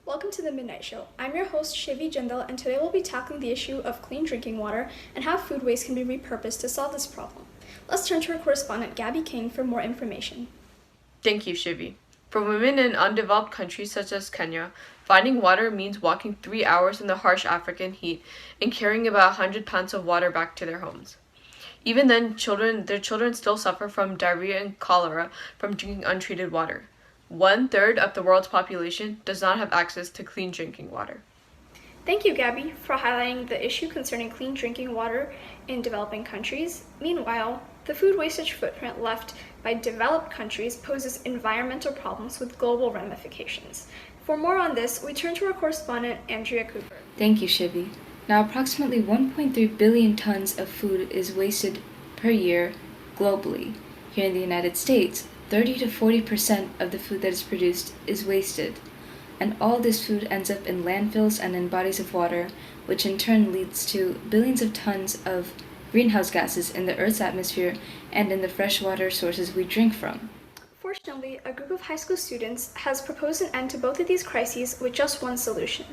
Welcome to the Midnight Show. I'm your host, Shivi Jindal, and today we'll be tackling the issue of clean drinking water and how food waste can be repurposed to solve this problem. Let's turn to our correspondent, Gabby King, for more information. Thank you, Shivi. For women in undeveloped countries such as Kenya, finding water means walking 3 hours in the harsh African heat and carrying about 100 pounds of water back to their homes. Even then, their children still suffer from diarrhea and cholera from drinking untreated water. 1/3 of the world's population does not have access to clean drinking water. Thank you, Gabby, for highlighting the issue concerning clean drinking water in developing countries. Meanwhile, the food wastage footprint left by developed countries poses environmental problems with global ramifications. For more on this, we turn to our correspondent, Andrea Cooper. Thank you, Shivi. Now, approximately 1.3 billion tons of food is wasted per year globally. Here in the United States, 30 to 40% of the food that is produced is wasted. And all this food ends up in landfills and in bodies of water, which in turn leads to billions of tons of greenhouse gases in the Earth's atmosphere and in the freshwater sources we drink from. Fortunately, a group of high school students has proposed an end to both of these crises with just one solution.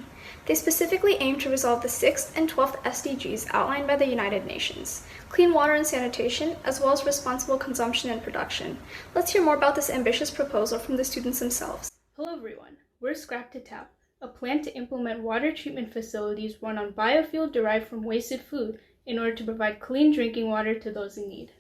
They specifically aim to resolve the 6th and 12th SDGs outlined by the United Nations: clean water and sanitation, as well as responsible consumption and production. Let's hear more about this ambitious proposal from the students themselves. Hello everyone, we're Scrap to Tap, a plan to implement water treatment facilities run on biofuel derived from wasted food in order to provide clean drinking water to those in need.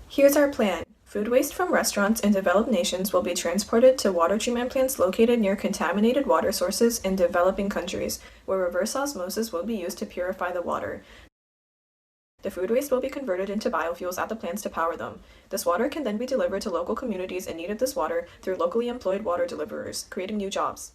Here's our plan. Food waste from restaurants in developed nations will be transported to water treatment plants located near contaminated water sources in developing countries, where reverse osmosis will be used to purify the water. The food waste will be converted into biofuels at the plants to power them. This water can then be delivered to local communities in need of this water through locally employed water deliverers, creating new jobs.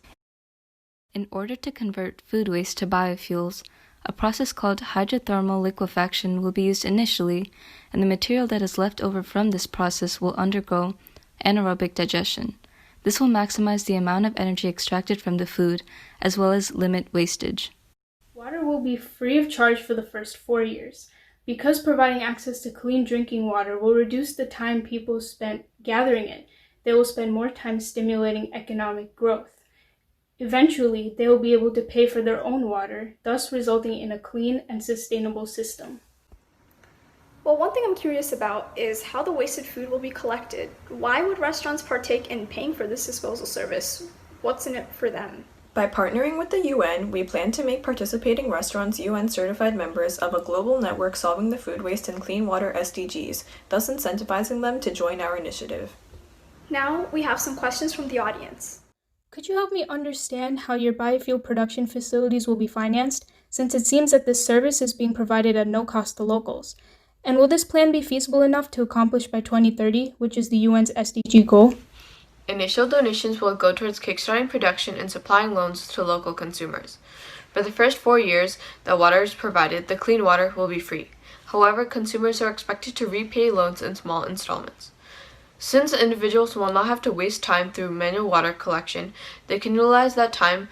In order to convert food waste to biofuels, a process called hydrothermal liquefaction will be used initially, and the material that is left over from this process will undergo anaerobic digestion. This will maximize the amount of energy extracted from the food, as well as limit wastage. Water will be free of charge for the first 4 years. Because providing access to clean drinking water will reduce the time people spent gathering it, they will spend more time stimulating economic growth. Eventually, they will be able to pay for their own water, thus resulting in a clean and sustainable system. Well, one thing I'm curious about is how the wasted food will be collected. Why would restaurants partake in paying for this disposal service? What's in it for them? By partnering with the UN, we plan to make participating restaurants UN-certified members of a global network solving the food waste and clean water SDGs, thus incentivizing them to join our initiative. Now, we have some questions from the audience. Could you help me understand how your biofuel production facilities will be financed, since it seems that this service is being provided at no cost to locals? And will this plan be feasible enough to accomplish by 2030, which is the UN's SDG goal? Initial donations will go towards kickstarting production and supplying loans to local consumers. For the first 4 years that water is provided, the clean water will be free. However, consumers are expected to repay loans in small installments. Since individuals will not have to waste time through manual water collection, they can utilize that time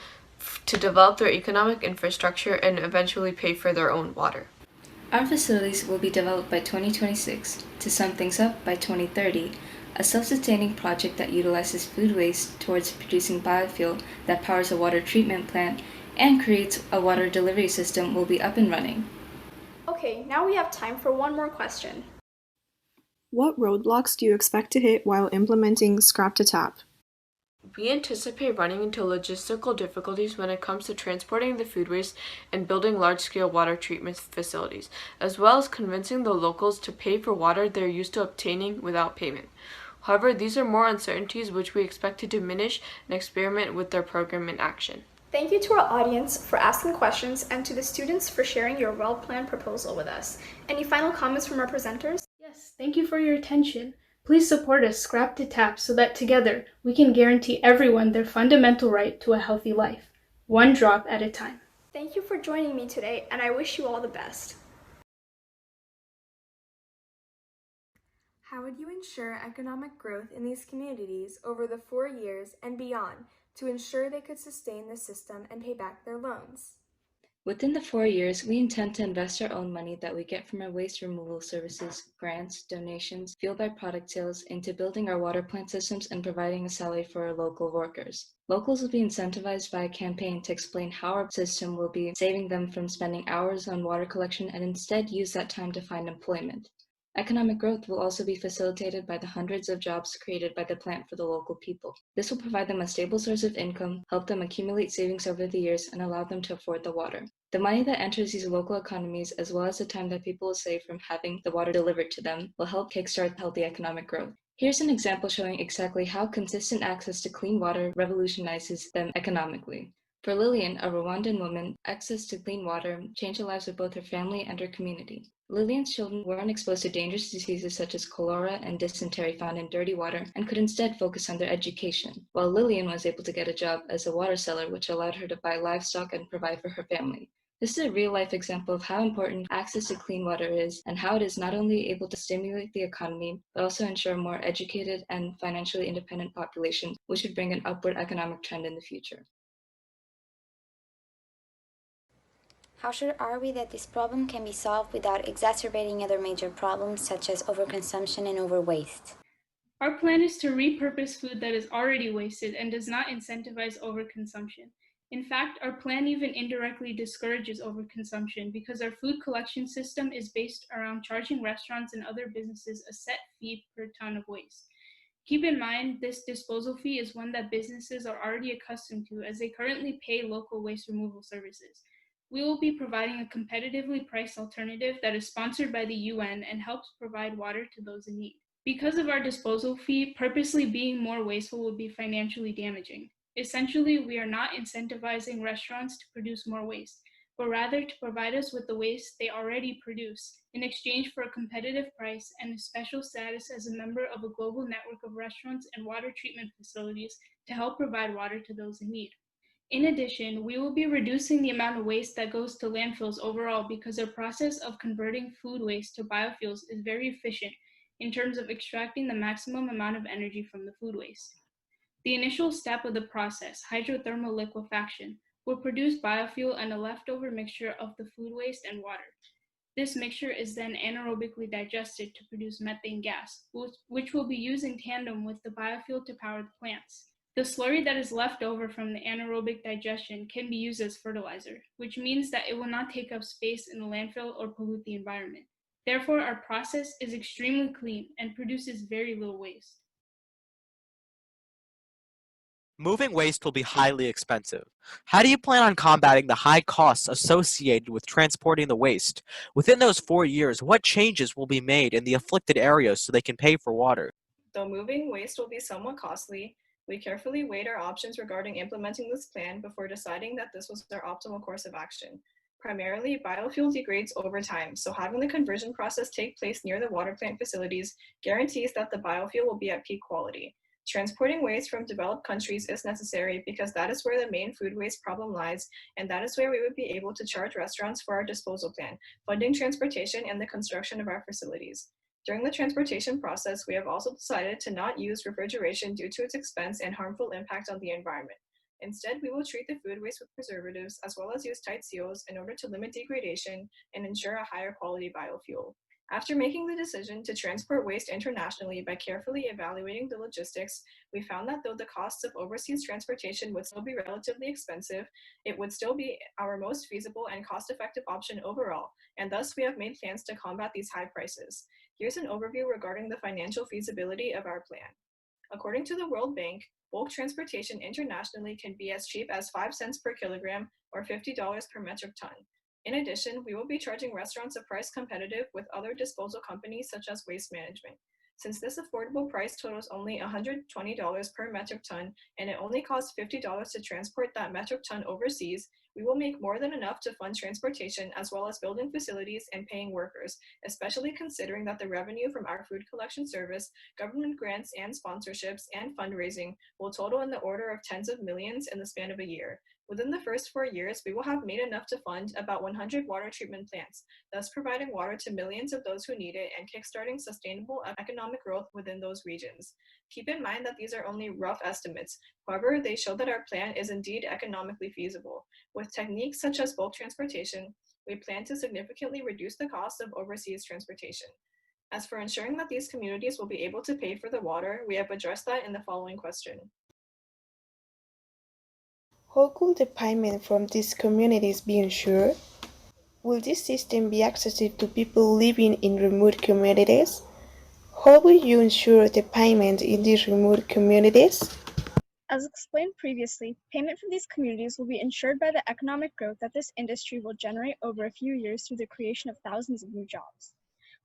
to develop their economic infrastructure and eventually pay for their own water. Our facilities will be developed by 2026. To sum things up, by 2030, a self-sustaining project that utilizes food waste towards producing biofuel that powers a water treatment plant and creates a water delivery system will be up and running. Okay, now we have time for one more question. What roadblocks do you expect to hit while implementing Scrap to Tap? We anticipate running into logistical difficulties when it comes to transporting the food waste and building large-scale water treatment facilities, as well as convincing the locals to pay for water they're used to obtaining without payment. However, these are more uncertainties which we expect to diminish and experiment with their program in action. Thank you to our audience for asking questions and to the students for sharing your well-planned proposal with us. Any final comments from our presenters? Yes, thank you for your attention. Please support us, Scrap to Tap, so that together we can guarantee everyone their fundamental right to a healthy life, one drop at a time. Thank you for joining me today, and I wish you all the best. How would you ensure economic growth in these communities over the 4 years and beyond to ensure they could sustain the system and pay back their loans? Within the 4 years, we intend to invest our own money that we get from our waste removal services, grants, donations, fuel by product sales into building our water plant systems and providing a salary for our local workers. Locals will be incentivized by a campaign to explain how our system will be saving them from spending hours on water collection and instead use that time to find employment. Economic growth will also be facilitated by the hundreds of jobs created by the plant for the local people. This will provide them a stable source of income, help them accumulate savings over the years, and allow them to afford the water. The money that enters these local economies, as well as the time that people will save from having the water delivered to them, will help kickstart healthy economic growth. Here's an example showing exactly how consistent access to clean water revolutionizes them economically. For Lillian, a Rwandan woman, access to clean water changed the lives of both her family and her community. Lillian's children weren't exposed to dangerous diseases such as cholera and dysentery found in dirty water and could instead focus on their education, while Lillian was able to get a job as a water seller, which allowed her to buy livestock and provide for her family. This is a real-life example of how important access to clean water is and how it is not only able to stimulate the economy, but also ensure a more educated and financially independent population, which would bring an upward economic trend in the future. How sure are we that this problem can be solved without exacerbating other major problems such as overconsumption and overwaste? Our plan is to repurpose food that is already wasted and does not incentivize overconsumption. In fact, our plan even indirectly discourages overconsumption because our food collection system is based around charging restaurants and other businesses a set fee per ton of waste. Keep in mind, this disposal fee is one that businesses are already accustomed to as they currently pay local waste removal services. We will be providing a competitively priced alternative that is sponsored by the UN and helps provide water to those in need. Because of our disposal fee, purposely being more wasteful would be financially damaging. Essentially, we are not incentivizing restaurants to produce more waste, but rather to provide us with the waste they already produce in exchange for a competitive price and a special status as a member of a global network of restaurants and water treatment facilities to help provide water to those in need. In addition, we will be reducing the amount of waste that goes to landfills overall because our process of converting food waste to biofuels is very efficient in terms of extracting the maximum amount of energy from the food waste. The initial step of the process, hydrothermal liquefaction, will produce biofuel and a leftover mixture of the food waste and water. This mixture is then anaerobically digested to produce methane gas, which will be used in tandem with the biofuel to power the plants. The slurry that is left over from the anaerobic digestion can be used as fertilizer, which means that it will not take up space in the landfill or pollute the environment. Therefore, our process is extremely clean and produces very little waste. Moving waste will be highly expensive. How do you plan on combating the high costs associated with transporting the waste? Within those 4 years, what changes will be made in the afflicted areas so they can pay for water? Though moving waste will be somewhat costly, we carefully weighed our options regarding implementing this plan before deciding that this was our optimal course of action. Primarily, biofuel degrades over time, so having the conversion process take place near the water plant facilities guarantees that the biofuel will be at peak quality. Transporting waste from developed countries is necessary because that is where the main food waste problem lies, and that is where we would be able to charge restaurants for our disposal plan, funding transportation and the construction of our facilities. During the transportation process, we have also decided to not use refrigeration due to its expense and harmful impact on the environment. Instead, we will treat the food waste with preservatives as well as use tight seals in order to limit degradation and ensure a higher quality biofuel. After making the decision to transport waste internationally by carefully evaluating the logistics, we found that though the costs of overseas transportation would still be relatively expensive, it would still be our most feasible and cost-effective option overall, and thus we have made plans to combat these high prices. Here's an overview regarding the financial feasibility of our plan. According to the World Bank, bulk transportation internationally can be as cheap as 5 cents per kilogram or $50 per metric ton. In addition, we will be charging restaurants a price competitive with other disposal companies such as Waste Management. Since this affordable price totals only $120 per metric ton and it only costs $50 to transport that metric ton overseas, we will make more than enough to fund transportation as well as building facilities and paying workers, especially considering that the revenue from our food collection service, government grants and sponsorships, and fundraising will total in the order of tens of millions in the span of a year. Within the first 4 years, we will have made enough to fund about 100 water treatment plants, thus providing water to millions of those who need it and kickstarting sustainable economic growth within those regions. Keep in mind that these are only rough estimates. However, they show that our plan is indeed economically feasible. With techniques such as bulk transportation, we plan to significantly reduce the cost of overseas transportation. As for ensuring that these communities will be able to pay for the water, we have addressed that in the following question. How could the payment from these communities be ensured? Will this system be accessible to people living in remote communities? How will you ensure the payment in these remote communities? As explained previously, payment from these communities will be ensured by the economic growth that this industry will generate over a few years through the creation of thousands of new jobs.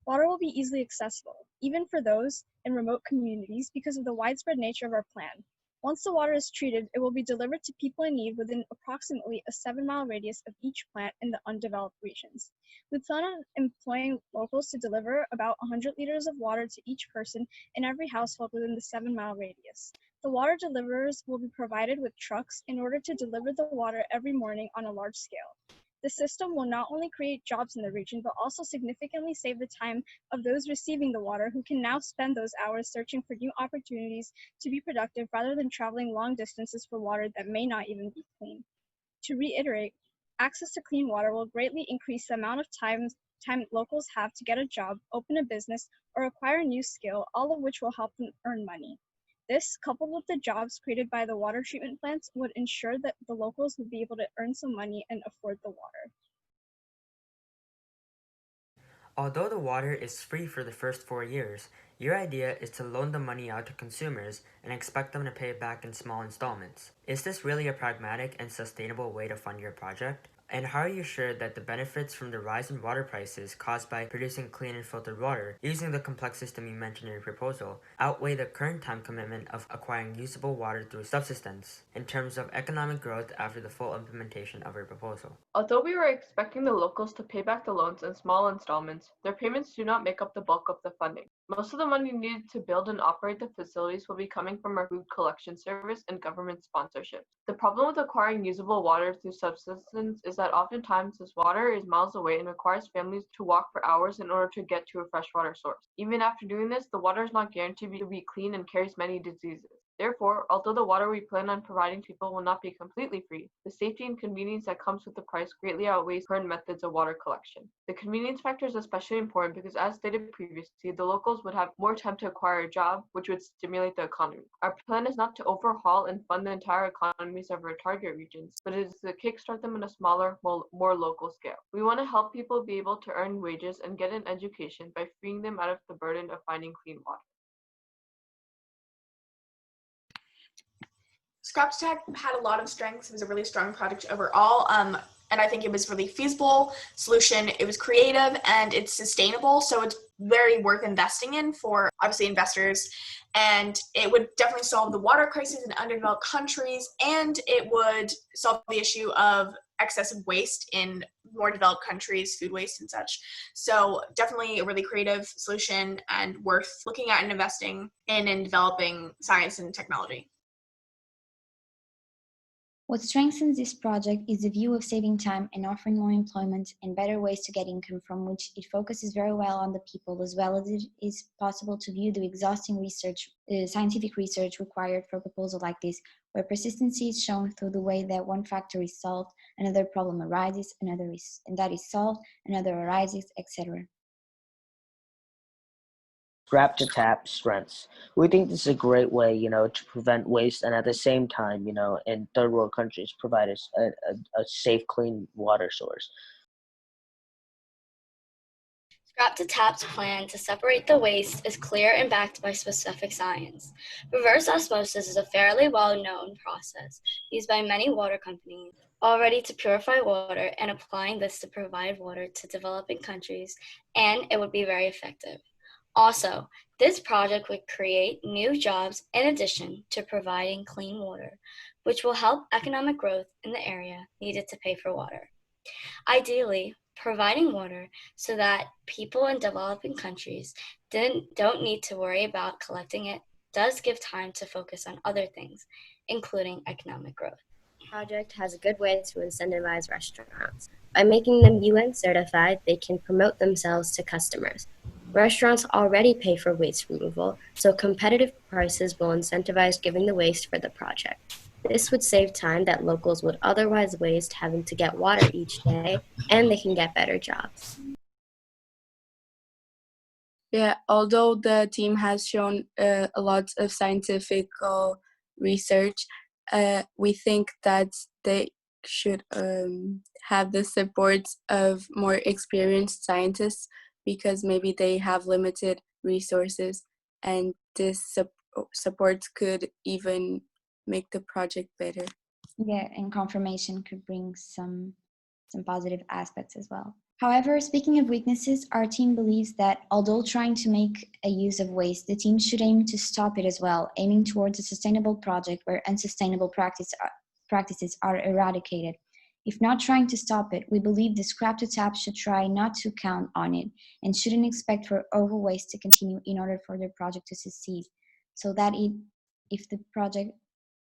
Water will be easily accessible, even for those in remote communities, because of the widespread nature of our plan. Once the water is treated, it will be delivered to people in need within approximately a 7-mile radius of each plant in the undeveloped regions. We plan on employing locals to deliver about 100 liters of water to each person in every household within the 7-mile radius. The water deliverers will be provided with trucks in order to deliver the water every morning on a large scale. The system will not only create jobs in the region, but also significantly save the time of those receiving the water, who can now spend those hours searching for new opportunities to be productive rather than traveling long distances for water that may not even be clean. To reiterate, access to clean water will greatly increase the amount of time locals have to get a job, open a business, or acquire a new skill, all of which will help them earn money. This, coupled with the jobs created by the water treatment plants, would ensure that the locals would be able to earn some money and afford the water. Although the water is free for the first 4 years, your idea is to loan the money out to consumers and expect them to pay it back in small installments. Is this really a pragmatic and sustainable way to fund your project? And how are you sure that the benefits from the rise in water prices caused by producing clean and filtered water using the complex system you mentioned in your proposal outweigh the current time commitment of acquiring usable water through subsistence in terms of economic growth after the full implementation of your proposal? Although we were expecting the locals to pay back the loans in small installments, their payments do not make up the bulk of the funding. Most of the money needed to build and operate the facilities will be coming from our food collection service and government sponsorships. The problem with acquiring usable water through subsistence is that oftentimes this water is miles away and requires families to walk for hours in order to get to a freshwater source. Even after doing this, the water is not guaranteed to be clean and carries many diseases. Therefore, although the water we plan on providing people will not be completely free, the safety and convenience that comes with the price greatly outweighs current methods of water collection. The convenience factor is especially important because, as stated previously, the locals would have more time to acquire a job, which would stimulate the economy. Our plan is not to overhaul and fund the entire economies of our target regions, but it is to kickstart them in a smaller, more local scale. We want to help people be able to earn wages and get an education by freeing them out of the burden of finding clean water. Scrap to Tech had a lot of strengths. It was a really strong project overall, and I think it was really feasible solution. It was creative and it's sustainable, so it's very worth investing in for obviously investors. And it would definitely solve the water crisis in underdeveloped countries, and it would solve the issue of excessive waste in more developed countries, food waste and such. So definitely a really creative solution and worth looking at and investing in and developing science and technology. What strengthens this project is the view of saving time and offering more employment and better ways to get income, from which it focuses very well on the people, as well as it is possible to view the exhausting scientific research required for a proposal like this, where persistency is shown through the way that one factor is solved, another problem arises, and that is solved, another arises, etc. Scrap to Tap strengths. We think this is a great way, to prevent waste and at the same time, in third world countries, provide us a safe, clean water source. Scrap to Tap's plan to separate the waste is clear and backed by specific science. Reverse osmosis is a fairly well-known process used by many water companies already to purify water, and applying this to provide water to developing countries, and it would be very effective. Also, this project would create new jobs in addition to providing clean water, which will help economic growth in the area needed to pay for water. Ideally, providing water so that people in developing countries don't need to worry about collecting it does give time to focus on other things, including economic growth. project has a good way to incentivize restaurants. By making them UN certified, they can promote themselves to customers. Restaurants already pay for waste removal, so competitive prices will incentivize giving the waste for the project. This would save time that locals would otherwise waste having to get water each day, and they can get better jobs. Yeah, although the team has shown a lot of scientific research, we think that they should have the support of more experienced scientists because maybe they have limited resources, and this support could even make the project better. Yeah, and confirmation could bring some positive aspects as well. However, speaking of weaknesses, our team believes that although trying to make a use of waste, the team should aim to stop it as well, aiming towards a sustainable project where unsustainable practices are eradicated. If not trying to stop it, we believe the Scrap to Tap should try not to count on it and shouldn't expect for overwaste to continue in order for their project to succeed, so that if the project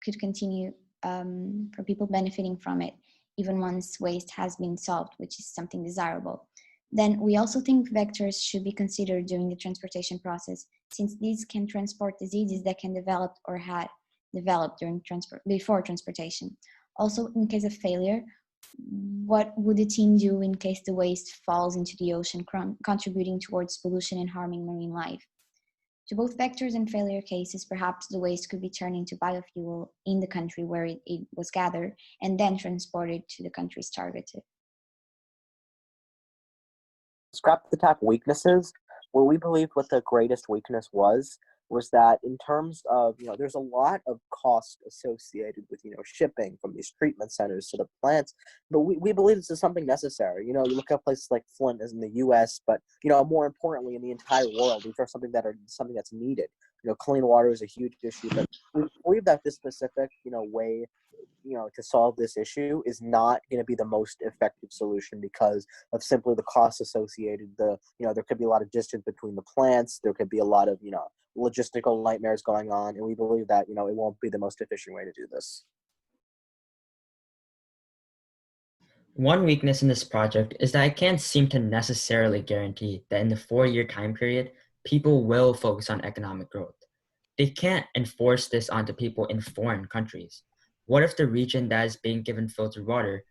could continue for people benefiting from it, even once waste has been solved, which is something desirable. Then we also think vectors should be considered during the transportation process, since these can transport diseases that can develop or had developed before transportation. Also, in case of failure, what would the team do in case the waste falls into the ocean, contributing towards pollution and harming marine life? To both vectors and failure cases, perhaps the waste could be turned into biofuel in the country where it was gathered and then transported to the countries targeted. Scrap the Tap weaknesses, what we believed what the greatest weakness was that in terms of, there's a lot of cost associated with, shipping from these treatment centers to the plants, but we believe this is something necessary. You look at places like Flint as in the U.S., but, more importantly in the entire world, these are something that's needed. Clean water is a huge issue, but we believe that this specific, way to solve this issue is not going to be the most effective solution because of simply the costs associated. There could be a lot of distance between the plants. There could be a lot of, logistical nightmares going on. And we believe that, it won't be the most efficient way to do this. One weakness in this project is that it can't seem to necessarily guarantee that in the 4-year time period, people will focus on economic growth. They can't enforce this onto people in foreign countries. What if the region that is being given filtered water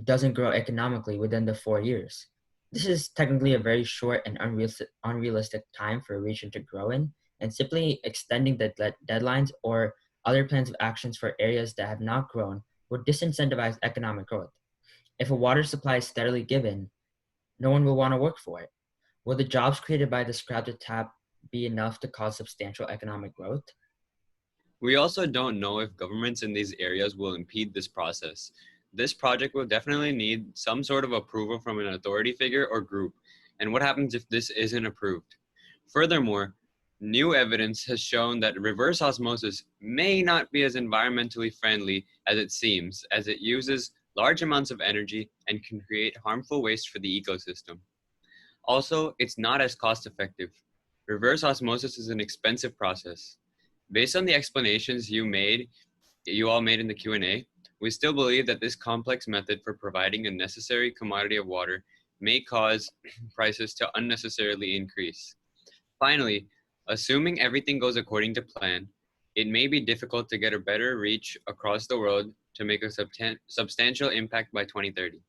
doesn't grow economically within the 4 years? This is technically a very short and unrealistic time for a region to grow in, and simply extending the deadlines or other plans of actions for areas that have not grown would disincentivize economic growth. If a water supply is steadily given, no one will want to work for it. Will the jobs created by the Scrap to Tap be enough to cause substantial economic growth? We also don't know if governments in these areas will impede this process. This project will definitely need some sort of approval from an authority figure or group, and what happens if this isn't approved? Furthermore, new evidence has shown that reverse osmosis may not be as environmentally friendly as it seems, as it uses large amounts of energy and can create harmful waste for the ecosystem. Also, it's not as cost effective. Reverse osmosis is an expensive process. Based on the explanations you all made in the Q&A, we still believe that this complex method for providing a necessary commodity of water may cause prices to unnecessarily increase. Finally, assuming everything goes according to plan, it may be difficult to get a better reach across the world to make a substantial impact by 2030.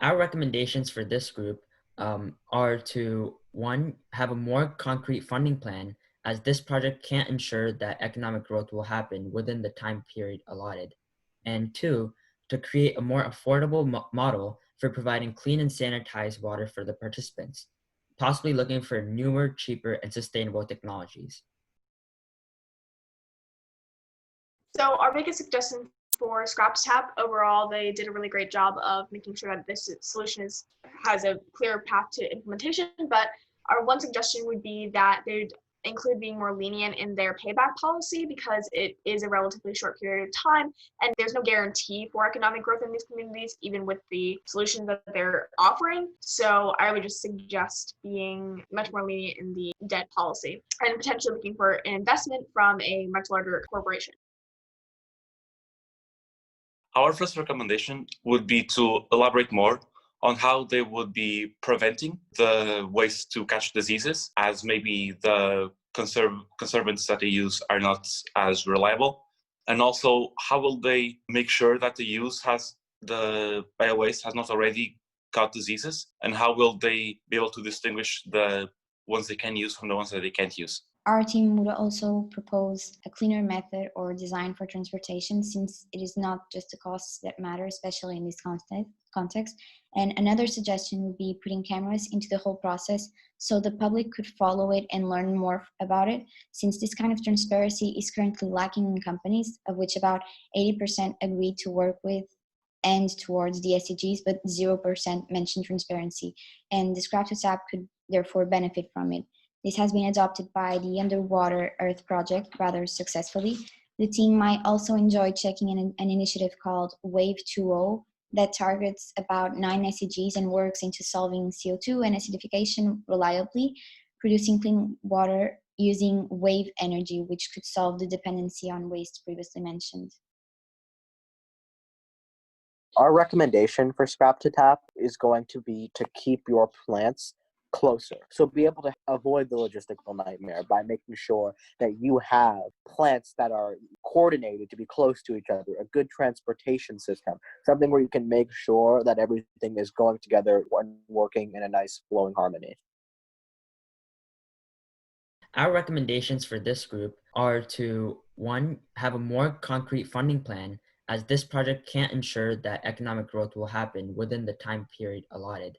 Our recommendations for this group are to, 1, have a more concrete funding plan, as this project can't ensure that economic growth will happen within the time period allotted. And 2, to create a more affordable model for providing clean and sanitized water for the participants, possibly looking for newer, cheaper, and sustainable technologies. So our biggest suggestion for Scrap to Tap, overall, they did a really great job of making sure that this solution has a clear path to implementation, but our one suggestion would be that they'd include being more lenient in their payback policy, because it is a relatively short period of time and there's no guarantee for economic growth in these communities, even with the solutions that they're offering. So I would just suggest being much more lenient in the debt policy and potentially looking for an investment from a much larger corporation. Our first recommendation would be to elaborate more on how they would be preventing the waste to catch diseases, as maybe the conservants that they use are not as reliable. And also, how will they make sure that the biowaste has not already caught diseases? And how will they be able to distinguish the ones they can use from the ones that they can't use? Our team would also propose a cleaner method or design for transportation, since it is not just the costs that matter, especially in this context. And another suggestion would be putting cameras into the whole process so the public could follow it and learn more about it, since this kind of transparency is currently lacking in companies, of which about 80% agreed to work with and towards the SDGs, but 0% mentioned transparency. And the Scrap to Tap could therefore benefit from it. This has been adopted by the Underwater Earth Project rather successfully. The team might also enjoy checking an initiative called Wave 2.0 that targets about 9 SDGs and works into solving CO2 and acidification reliably, producing clean water using wave energy, which could solve the dependency on waste previously mentioned. Our recommendation for Scrap to Tap is going to be to keep your plants closer. So be able to avoid the logistical nightmare by making sure that you have plants that are coordinated to be close to each other, a good transportation system, something where you can make sure that everything is going together and working in a nice flowing harmony. Our recommendations for this group are to, one, have a more concrete funding plan, as this project can't ensure that economic growth will happen within the time period allotted.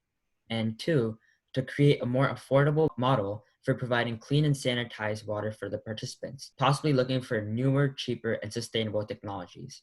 And two, to create a more affordable model for providing clean and sanitized water for the participants, possibly looking for newer, cheaper, and sustainable technologies.